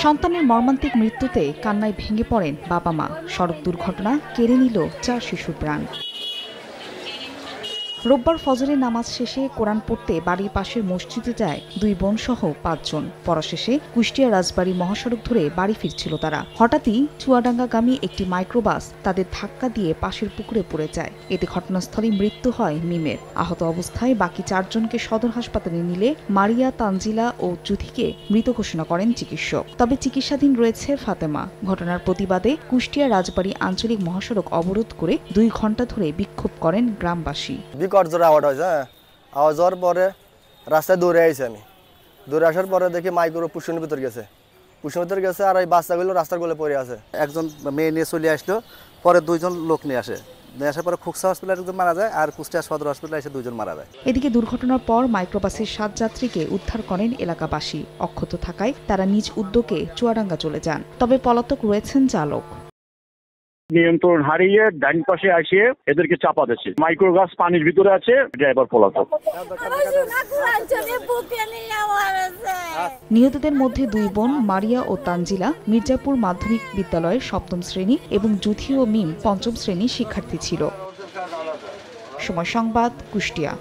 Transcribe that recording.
সন্তানের মর্মান্তিক মৃত্যুতে কান্নায় ভেঙে পড়েন বাবা মা। সড়ক দুর্ঘটনা কেড়ে নিল 4 শিশুর প্রাণ। রোববার ফজরের নামাজ শেষে কোরআন পড়তে বাড়ির পাশের মসজিদে যায় 2 বোন সহ 5 জন। পড়া শেষে কুষ্টিয়া রাজবাড়ী মহাসড়ক ধরে বাড়ি ফিরছিল তারা। হঠাৎই চুয়াডাঙ্গাগামী একটি মাইক্রোবাস তাদের ধাক্কা দিয়ে পাশের পুকুরে পড়ে যায়। এতে ঘটনাস্থলেই মৃত্যু হয় মিমের। আহত অবস্থায় বাকি 4 জনকে সদর হাসপাতালে নিলে মারিয়া, তানজিলা ও জুথিকে মৃত ঘোষণা করেন চিকিৎসক। তবে চিকিৎসাধীন রয়েছে ফাতেমা। ঘটনার প্রতিবাদে কুষ্টিয়া রাজবাড়ী আঞ্চলিক মহাসড়ক অবরোধ করে 2 ঘণ্টা ধরে বিক্ষোভ করেন গ্রামবাসী। জোরে আওয়াজ হয়েছে। আওয়াজ হওয়ার পরে রাস্তায় দৌড়ে আইছি আমি। দৌড়ে আসার পরে দেখি মাইক্রো পুষ্পনের ভিতর গেছে আর এই বাচ্চাগুলো রাস্তার গোলে পড়ে আছে। একজন মেয়ে নিয়ে চলে আসলো, পরে 2 জন লোক নিয়ে আসার পরে খুকসা হসপিটালে একজন মারা যায় আর কুষ্টিয়া সদর হসপিটালে এসে 2 জন মারা যায়। এদিকে দুর্ঘটনার পর মাইক্রোবাসের 7 যাত্রীকে উদ্ধার করেন এলাকাবাসী। অক্ষত থাকায় তারা নিজ উদ্যোগে চুয়াডাঙ্গা চলে যান। তবে পলাতক রয়েছেন চালক। নিয়ন্ত্রণ হারিয়ে ডান পাশে আসিয়ে এদেরকে চাপা দিচ্ছে। মাইক্রোবাস পানির ভিতরে আছে, ড্রাইভার পলাতক। নিহতদের মধ্যে 2 বোন মারিয়া ও তানজিলা মির্জাপুর মাধ্যমিক বিদ্যালয়ের 7ম শ্রেণী এবং জুথি ও মিম 5ম শ্রেণীর শিক্ষার্থী ছিল। সময় সংবাদ, কুষ্টিয়া।